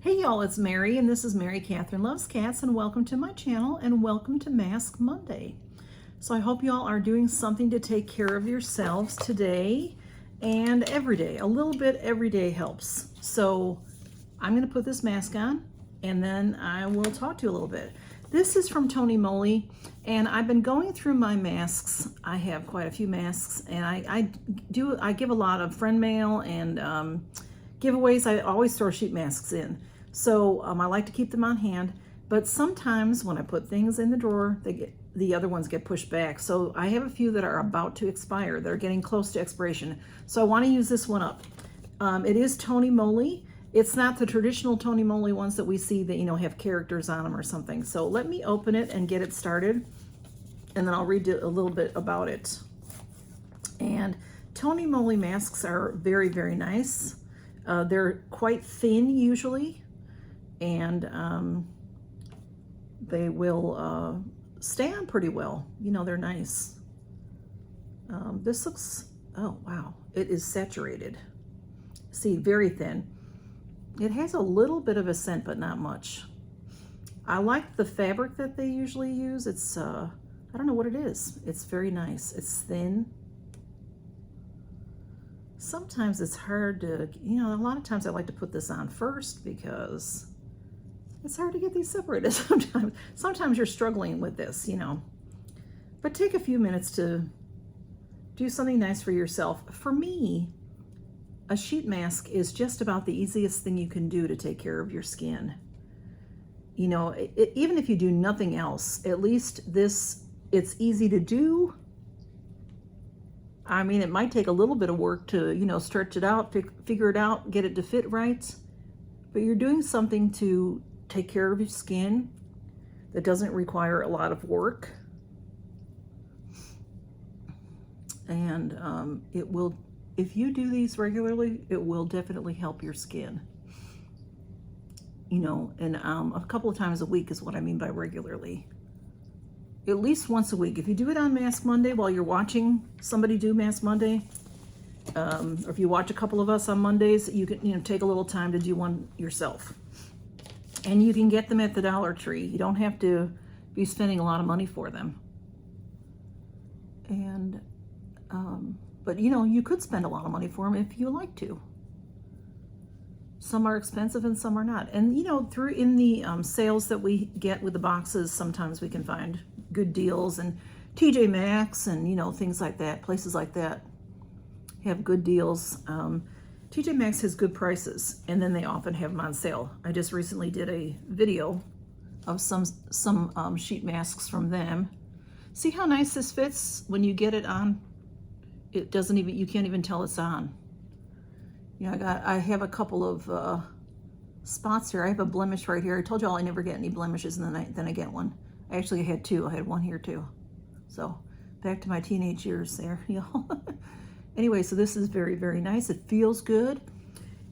Hey y'all, it's Mary, and this is Mary Catherine Loves Cats, and welcome to my channel, and welcome to Mask Monday. So I hope y'all are doing something to take care of yourselves today and every day. A little bit every day helps. So I'm going to put this mask on, and then I will talk to you a little bit. This is from Tony Moly, and I've been going through my masks. I have quite a few masks, and I give a lot of friend mail and giveaways. I always throw sheet masks in. So I like to keep them on hand, but sometimes when I put things in the drawer, the other ones get pushed back. So I have a few that are about to expire. They're getting close to expiration. So I want to use this one up. It is Tony Moly. It's not the traditional Tony Moly ones that we see that, have characters on them or something. So let me open it and get it started, and then I'll read a little bit about it. And Tony Moly masks are very, very nice. They're quite thin usually, and they will stay on pretty well. They're nice. This looks, oh wow, it is saturated. See, very thin. It has a little bit of a scent, but not much. I like the fabric that they usually use. It's, I don't know what it is. It's very nice. It's thin. Sometimes it's hard to, a lot of times I like to put this on first because it's hard to get these separated sometimes. Sometimes you're struggling with this, But take a few minutes to do something nice for yourself. For me, a sheet mask is just about the easiest thing you can do to take care of your skin. Even if you do nothing else, at least it's easy to do. I mean, it might take a little bit of work to, stretch it out, figure it out, get it to fit right. But you're doing something to take care of your skin that doesn't require a lot of work. And it will, if you do these regularly, it will definitely help your skin. And a couple of times a week is what I mean by regularly. At least once a week. If you do it on Mask Monday while you're watching somebody do Mask Monday, or if you watch a couple of us on Mondays, you can take a little time to do one yourself. And you can get them at the Dollar Tree. You don't have to be spending a lot of money for them. And but you could spend a lot of money for them if you like to. Some are expensive and some are not. And through in the sales that we get with the boxes, sometimes we can find good deals, and TJ Maxx and things like that, places like that have good deals. TJ Maxx has good prices, and then they often have them on sale. I just recently did a video of some sheet masks from them. See how nice this fits when you get it on? It doesn't even, you can't even tell it's on. I have a couple of spots here. I have a blemish right here. I told y'all I never get any blemishes, and then I get one. I actually had two. I had one here too. So back to my teenage years there, Anyway, so this is very, very nice. It feels good.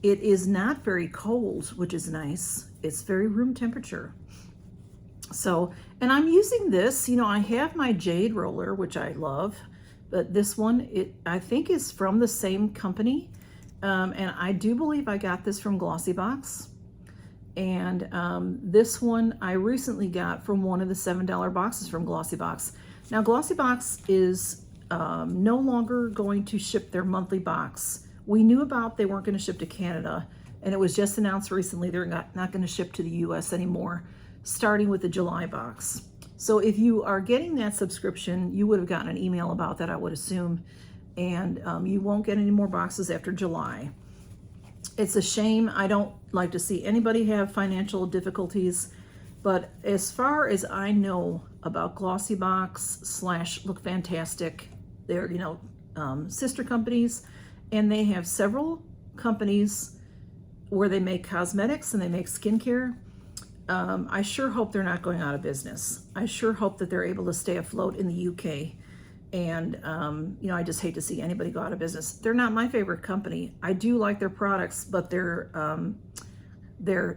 It is not very cold, which is nice. It's very room temperature. So, and I'm using this, I have my jade roller, which I love, but this one, I think is from the same company. And I do believe I got this from Glossy Box. And this one I recently got from one of the $7 boxes from Glossy Box. Now, Glossy Box is no longer going to ship their monthly box. We knew about they weren't going to ship to Canada, and it was just announced recently they're not going to ship to the US anymore, starting with the July box. So if you are getting that subscription, you would have gotten an email about that, I would assume, and you won't get any more boxes after July. It's a shame. I don't like to see anybody have financial difficulties, but as far as I know about Glossy Box / Look Fantastic, they're, sister companies, and they have several companies where they make cosmetics and they make skincare. I sure hope they're not going out of business. I sure hope that they're able to stay afloat in the UK. And, I just hate to see anybody go out of business. They're not my favorite company. I do like their products, but their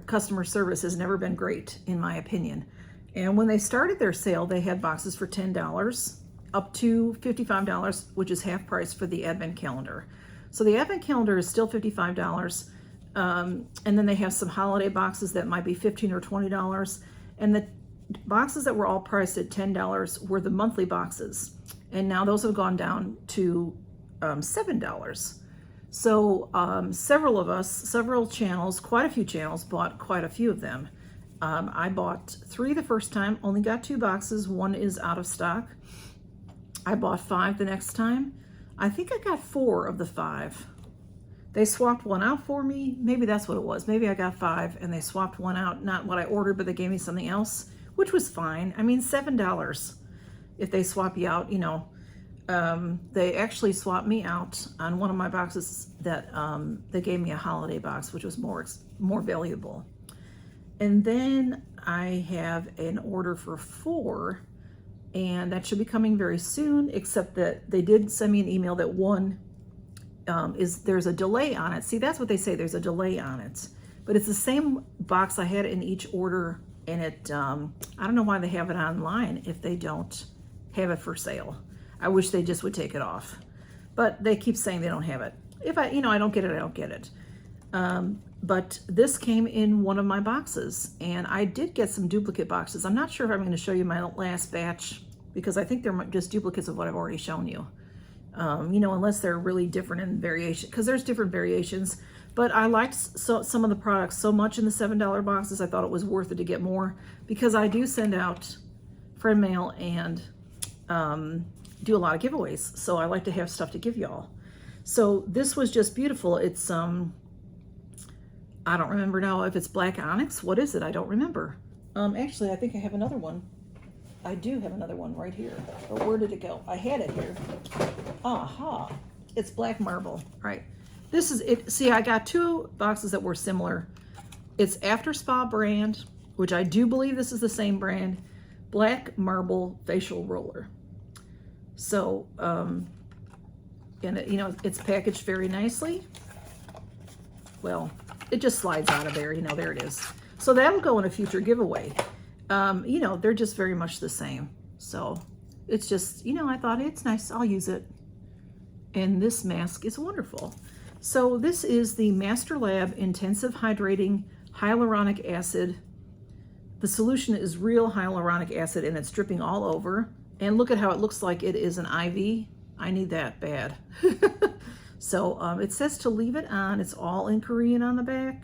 customer service has never been great, in my opinion. And when they started their sale, they had boxes for $10 up to $55, which is half price for the advent calendar. So the advent calendar is still $55. And then they have some holiday boxes that might be $15 or $20. And the boxes that were all priced at $10 were the monthly boxes. And now those have gone down to $7. So several channels, quite a few channels, bought quite a few of them. I bought 3 the first time, only got 2 boxes. 1 is out of stock. I bought 5 the next time. I think I got 4 of the 5. They swapped 1 out for me. Maybe that's what it was. Maybe I got 5 and they swapped 1 out. Not what I ordered, but they gave me something else, which was fine. I mean, $7 if they swap you out, you know. They actually swapped me out on one of my boxes that they gave me a holiday box, which was more valuable. And then I have an order for 4, and that should be coming very soon, except that they did send me an email that 1 there's a delay on it. See, that's what they say, there's a delay on it. But it's the same box I had in each order, and it, I don't know why they have it online if they don't have it for sale. I wish they just would take it off, but they keep saying they don't have it. If I don't get it, I don't get it. But this came in one of my boxes, and I did get some duplicate boxes. I'm not sure if I'm going to show you my last batch, because I think they're just duplicates of what I've already shown you. You know, unless they're really different in variation, because there's different variations. But I liked some of the products so much in the $7 boxes, I thought it was worth it to get more, because I do send out friend mail and do a lot of giveaways, so I like to have stuff to give y'all. So this was just beautiful. It's I don't remember now if it's black onyx. What is it? I don't remember. Actually, I think I have another one. I do have another one right here. But where did it go? I had it here. Aha! It's black marble. All right. This is it. See, I got 2 boxes that were similar. It's After Spa brand, which I do believe this is the same brand. Black marble facial roller. So, and it, you know, it's packaged very nicely. Well, it just slides out of there, you know, there it is. So that'll go in a future giveaway. You know, they're just very much the same. So it's just, you know, I thought it's nice, I'll use it. And this mask is wonderful. So this is the Master Lab Intensive Hydrating Hyaluronic Acid. The solution is real hyaluronic acid, and it's dripping all over. And look at how it looks like it is an IV. I need that bad. So it says to leave it on. It's all in Korean on the back.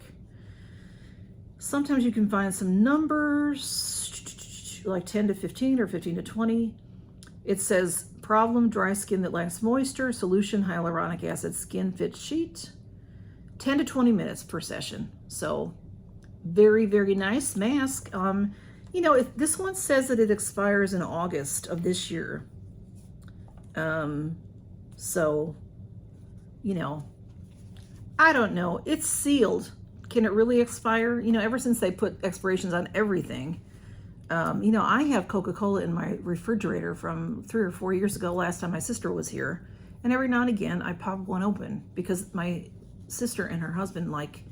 Sometimes you can find some numbers, like 10 to 15 or 15 to 20. It says problem, dry skin that lacks moisture, solution, hyaluronic acid, skin fit sheet. 10 to 20 minutes per session. So very, very nice mask. You know, this one says that it expires in August of this year. So, you know, I don't know. It's sealed. Can it really expire? You know, ever since they put expirations on everything. You know, I have Coca-Cola in my refrigerator from 3 or 4 years ago, last time my sister was here. And every now and again, I pop one open because my sister and her husband like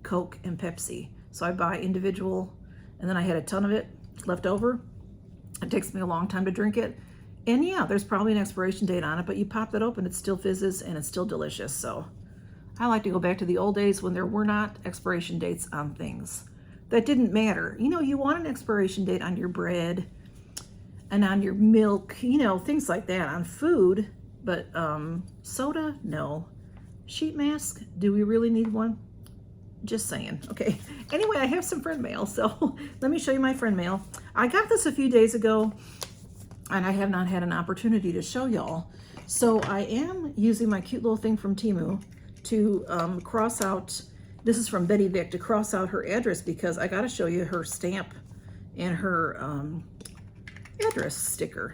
Coke and Pepsi. So I buy individual, and then I had a ton of it left over. It takes me a long time to drink it. And yeah, there's probably an expiration date on it, but you pop that open, it still fizzes and it's still delicious. So I like to go back to the old days when there were not expiration dates on things. That didn't matter. You know, you want an expiration date on your bread and on your milk, you know, things like that, on food. But soda, no. Sheet mask, do we really need one? Just saying. Okay. Anyway, I have some friend mail, so let me show you my friend mail. I got this a few days ago, and I have not had an opportunity to show y'all. So I am using my cute little thing from Temu to cross out, this is from Betty Vick, to cross out her address, because I got to show you her stamp and her address sticker.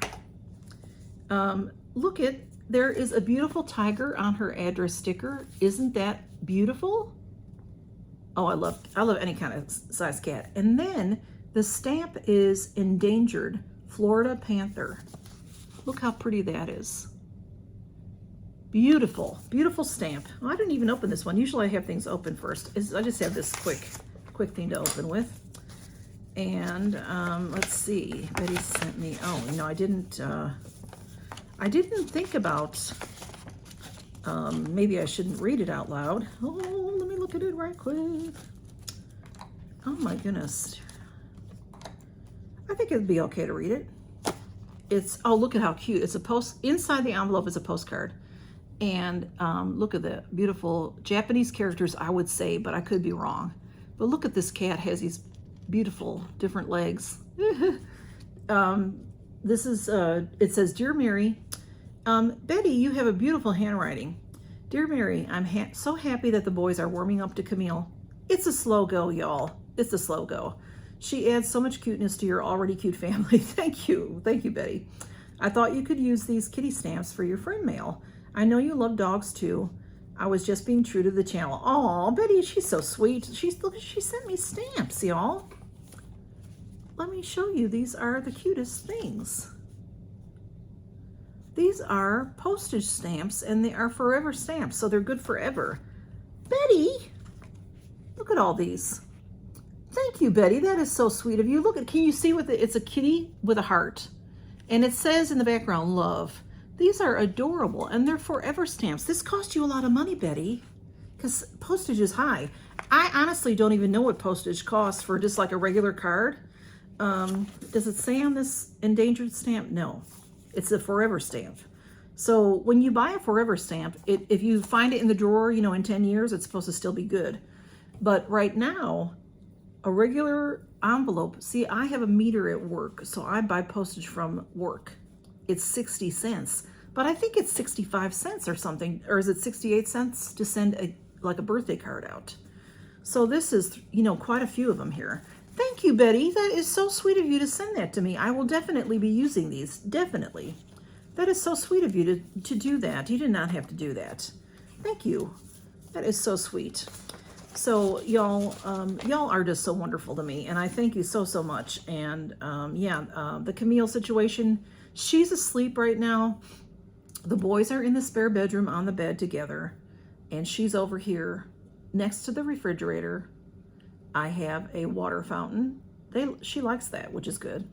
Look at, there is a beautiful tiger on her address sticker. Isn't that beautiful? Oh, I love any kind of size cat. And then the stamp is endangered Florida panther. Look how pretty that is. Beautiful, beautiful stamp. Oh, I didn't even open this one. Usually I have things open first. I just have this quick thing to open with. And let's see, Betty sent me, oh, you know, I didn't think about Maybe I shouldn't read it out loud. Oh, let me look at it right quick. Oh my goodness. I think it'd be okay to read it. It's, oh, look at how cute. It's a inside the envelope is a postcard. And look at the beautiful Japanese characters, I would say, but I could be wrong. But look at this cat, has these beautiful different legs. This is, it says, Dear Mary, Betty, you have a beautiful handwriting. Dear Mary, I'm so happy that the boys are warming up to Camille. It's a slow go, y'all. It's a slow go. She adds so much cuteness to your already cute family. Thank you. Thank you, Betty. I thought you could use these kitty stamps for your friend mail. I know you love dogs too. I was just being true to the channel. Oh, Betty, she's so sweet. Look, she sent me stamps, y'all. Let me show you. These are the cutest things. These are postage stamps, and they are forever stamps, so they're good forever. Betty, look at all these. Thank you, Betty. That is so sweet of you. Look at, can you see with it? It's a kitty with a heart. And it says in the background, love. These are adorable, and they're forever stamps. This cost you a lot of money, Betty, because postage is high. I honestly don't even know what postage costs for just like a regular card. Does it say on this endangered stamp? No, it's a forever stamp. So when you buy a forever stamp, if you find it in the drawer, you know, in 10 years, it's supposed to still be good. But right now, a regular envelope, see, I have a meter at work, so I buy postage from work. It's 60 cents, but I think it's 65 cents or something, or is it 68 cents to send like a birthday card out? So this is, you know, quite a few of them here. Thank you, Betty. That is so sweet of you to send that to me. I will definitely be using these, definitely. That is so sweet of you to do that. You did not have to do that. Thank you. That is so sweet. So y'all are just so wonderful to me, and I thank you so, so much. And the Camille situation, she's asleep right now. The boys are in the spare bedroom on the bed together, and she's over here next to the refrigerator. I have a water fountain. She likes that, which is good.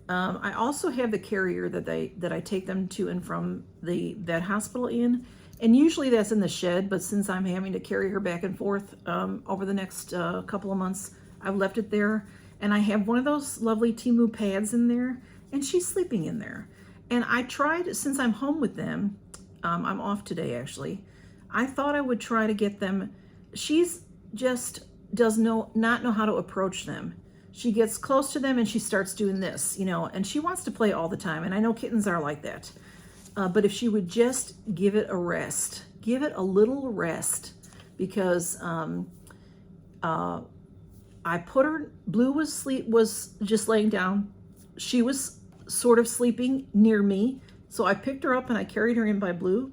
I also have the carrier that I take them to and from the vet hospital in, and usually that's in the shed, but since I'm having to carry her back and forth over the next couple of months, I've left it there. And I have one of those lovely Temu pads in there, and she's sleeping in there. And I tried, since I'm home with them, I'm off today actually, I thought I would try to get them. She's just does not know how to approach them. She gets close to them and she starts doing this, you know, and she wants to play all the time. And I know kittens are like that. But if she would just give it a rest, give it a little rest, because I put her, Blue was just laying down. She was sort of sleeping near me. So I picked her up and I carried her in by Blue,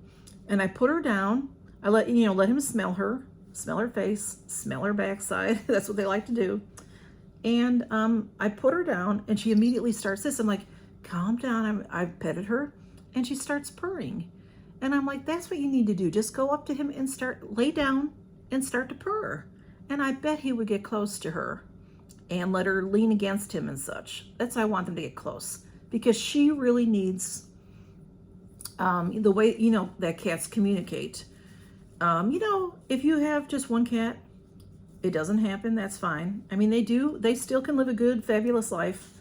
and I put her down. I let him smell her face, smell her backside. That's what they like to do. And I put her down and she immediately starts this. I'm like, calm down. I've petted her and she starts purring. And I'm like, that's what you need to do. Just go up to him and lay down and start to purr. And I bet he would get close to her and let her lean against him and such. That's why I want them to get close, because she really needs the way, you know, that cats communicate. You know, if you have just one cat, it doesn't happen, that's fine. I mean, they still can live a good, fabulous life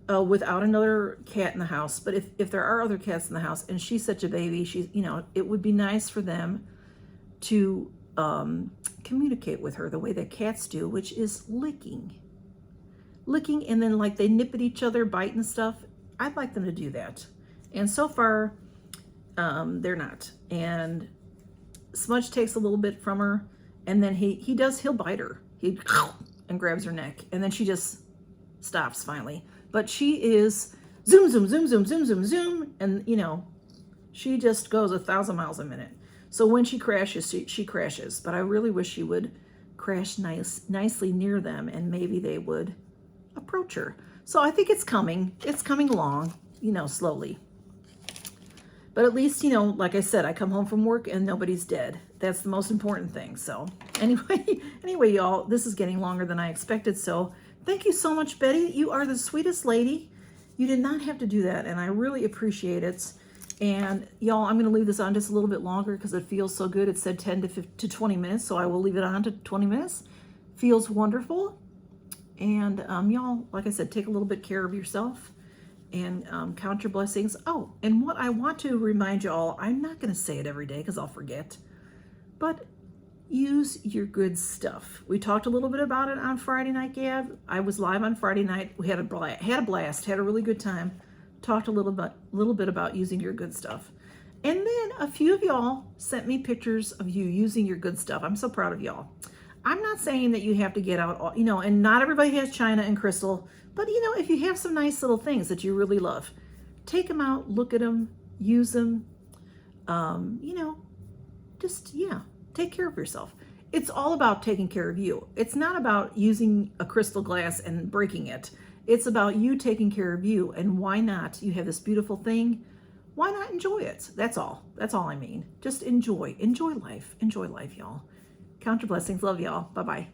without another cat in the house. But if there are other cats in the house and she's such a baby, you know, it would be nice for them to communicate with her the way that cats do, which is licking, and then like they nip at each other, bite and stuff. I'd like them to do that. And so far, they're not. And Smudge takes a little bit from her, and then he'll bite her. He and grabs her neck, and then she just stops finally. But she is zoom, zoom, zoom, zoom, zoom, zoom, zoom, and you know, she just goes 1,000 miles a minute. So when she crashes, she crashes. But I really wish she would crash nicely near them, and maybe they would approach her. So I think it's coming. It's coming along, you know, slowly. But at least, you know, like I said, I come home from work and nobody's dead. That's the most important thing. So anyway, y'all, this is getting longer than I expected. So thank you so much, Betty. You are the sweetest lady. You did not have to do that, and I really appreciate it. And y'all, I'm going to leave this on just a little bit longer because it feels so good. It said 10 to 20 minutes, so I will leave it on to 20 minutes. Feels wonderful. And y'all, like I said, take a little bit care of yourself and count your blessings. Oh, and what I want to remind y'all, I'm not going to say it every day because I'll forget, but use your good stuff. We talked a little bit about it on Friday night, Gab. I was live on Friday night. We had a blast, had a really good time. Talked a little bit about using your good stuff. And then a few of y'all sent me pictures of you using your good stuff. I'm so proud of y'all. I'm not saying that you have to get out all, you know, and not everybody has china and crystal, but you know, if you have some nice little things that you really love, take them out, look at them, use them, you know, just, yeah, take care of yourself. It's all about taking care of you. It's not about using a crystal glass and breaking it. It's about you taking care of you, and why not? You have this beautiful thing. Why not enjoy it? That's all. That's all I mean. Just enjoy life. Enjoy life, y'all. Count your blessings. Love y'all. Bye-bye.